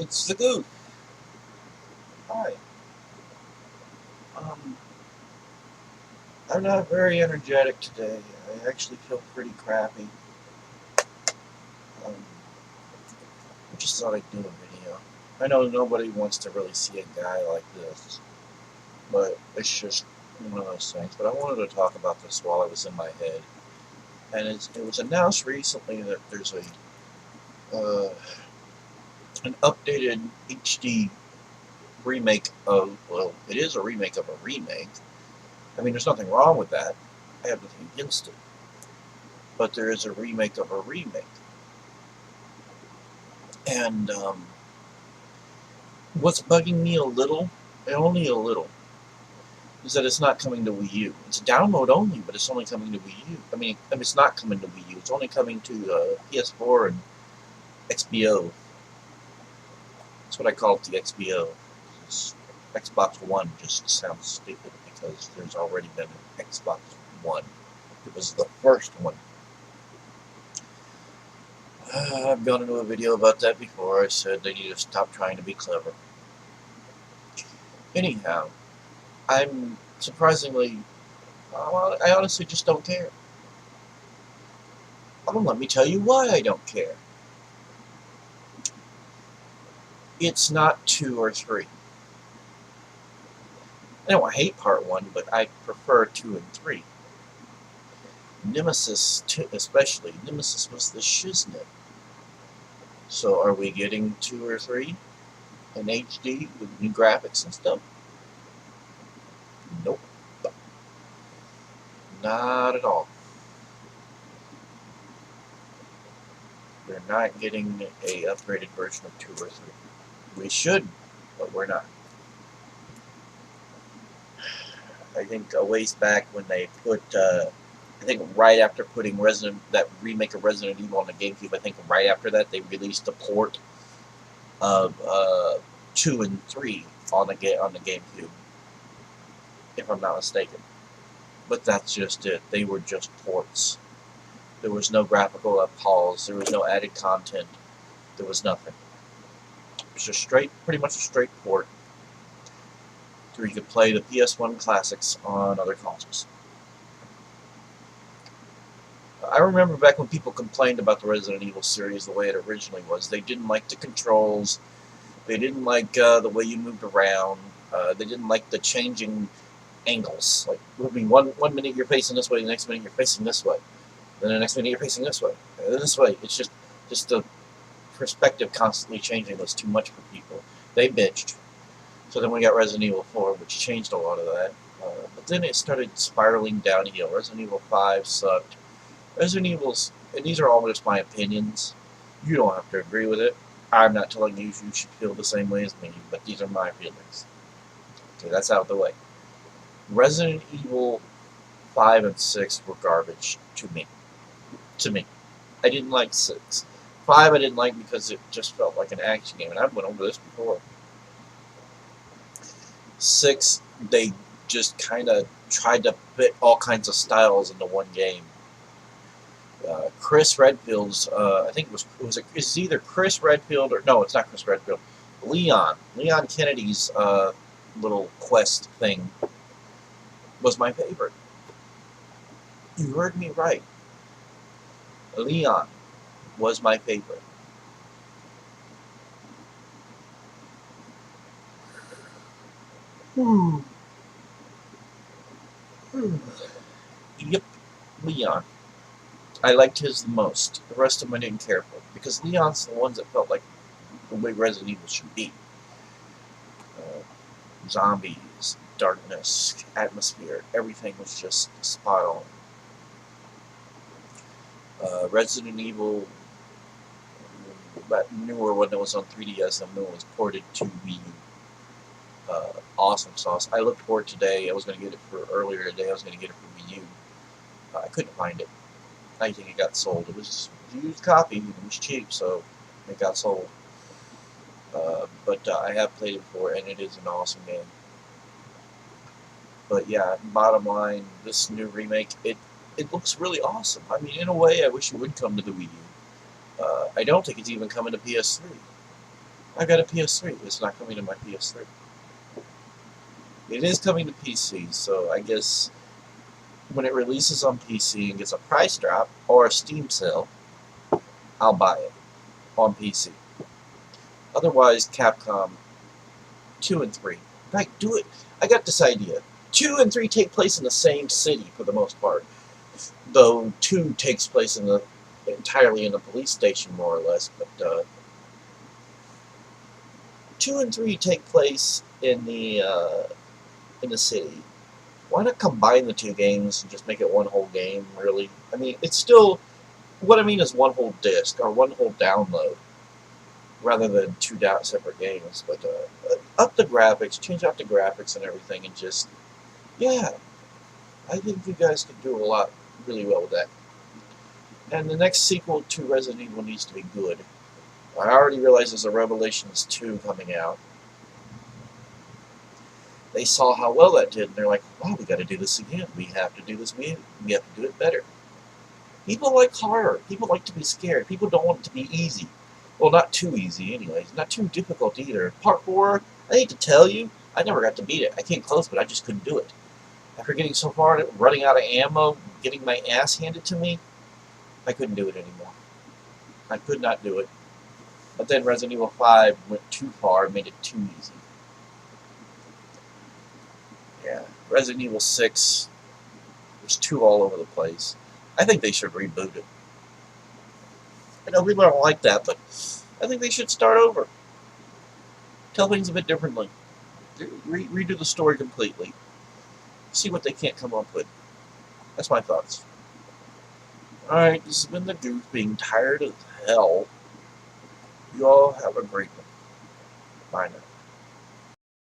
It's the Goot. Hi. Um, I'm not very energetic today. I actually feel pretty crappy. I just thought I'd do a video. I know nobody wants to really see a guy like this, but it's just one of those things. But I wanted to talk about this while I was in my head. And it was announced recently that there's an updated HD remake of, well, it is a remake of a remake. I mean, there's nothing wrong with that. I have nothing against it. But there is a remake of a remake. And what's bugging me a little, and only a little, is that it's not coming to Wii U. It's download only, but it's only coming to Wii U. I mean it's not coming to Wii U. It's only coming to PS4 and XBO. That's what I call it, the XBO. Xbox One just sounds stupid because there's already been an Xbox One. It was the first one. I've gone into a video about that before. I said they need to stop trying to be clever. Anyhow, I'm surprisingly, well, I honestly just don't care. Well, let me tell you why I don't care. It's not 2 or 3. I don't hate part 1, but I prefer 2 and 3. Nemesis, especially, Nemesis was the shiznit. So are we getting 2 or 3 in HD with new graphics and stuff? Nope. Not at all. We're not getting a upgraded version of 2 or 3. We should, but we're not. I think a ways back when they put, I think right after putting that remake of Resident Evil on the GameCube, I think right after that they released a port of 2 and 3 on the GameCube, if I'm not mistaken. But that's just it. They were just ports. There was no graphical uphauls. There was no added content. There was nothing. It was just pretty much a straight port, where you could play the PS1 classics on other consoles. I remember back when people complained about the Resident Evil series the way it originally was. They didn't like the controls. They didn't like the way you moved around. They didn't like the changing angles. Like, moving one minute you're facing this way, the next minute you're facing this way. Then the next minute you're facing this way. And then this way. It's just the perspective constantly changing was too much for people. They bitched. So then we got Resident Evil 4, which changed a lot of that. But then it started spiraling downhill. Resident Evil 5 sucked. Resident Evil's, and these are all just my opinions. You don't have to agree with it. I'm not telling you you should feel the same way as me, but these are my feelings. Okay, that's out of the way. Resident Evil 5 and 6 were garbage to me. I didn't like 6. 5 I didn't like because it just felt like an action game, and I've went over this before. 6, they just kind of tried to fit all kinds of styles into one game. Chris Redfield's, I think it's either Chris Redfield or, no, it's not Chris Redfield, Leon Kennedy's little quest thing was my favorite. You heard me right. Leon was my favorite. Yep, Leon. I liked his the most. The rest of them I didn't care for, because Leon's the ones that felt like the way Resident Evil should be. Zombies, darkness, atmosphere, everything was just spot on. Resident Evil, that newer one that was on 3DS, and then was ported to Wii U. Awesome sauce. I looked for it today. I was going to get it for earlier today. I was going to get it for Wii U. I couldn't find it. I think it got sold. It was a used copy. It was cheap, so it got sold. But I have played it before, and it is an awesome game. But yeah, bottom line, this new remake, it looks really awesome. I mean, in a way, I wish it would come to the Wii U. I don't think it's even coming to PS3. I got a PS3. It's not coming to my PS3. It is coming to PC, so I guess when it releases on PC and gets a price drop or a Steam sale, I'll buy it on PC. Otherwise, Capcom 2 and 3. Right, do it. I got this idea. 2 and 3 take place in the same city for the most part, though 2 takes place entirely in a police station, more or less. But 2 and 3 take place in the city. Why not combine the two games and just make it one whole game? Really, I mean, it's still what I mean is one whole disc or one whole download, rather than two separate games. But up the graphics, change out the graphics and everything, and just yeah, I think you guys could do a lot really well with that. And the next sequel to Resident Evil needs to be good. I already realize there's a Revelations 2 coming out. They saw how well that did, and they're like, wow, we got to do this again. We have to do this. We have to do it better. People like horror. People like to be scared. People don't want it to be easy. Well, not too easy, anyways. Not too difficult either. Parkour, I hate to tell you, I never got to beat it. I came close, but I just couldn't do it. After getting so far, running out of ammo, getting my ass handed to me, I couldn't do it anymore. I could not do it. But then Resident Evil 5 went too far and made it too easy. Yeah. Resident Evil 6 was too all over the place. I think they should reboot it. I know people don't like that, but I think they should start over. Tell things a bit differently. Redo the story completely. See what they can't come up with. That's my thoughts. Alright, this has been the Goose being tired as hell. You all have a great one. Bye now.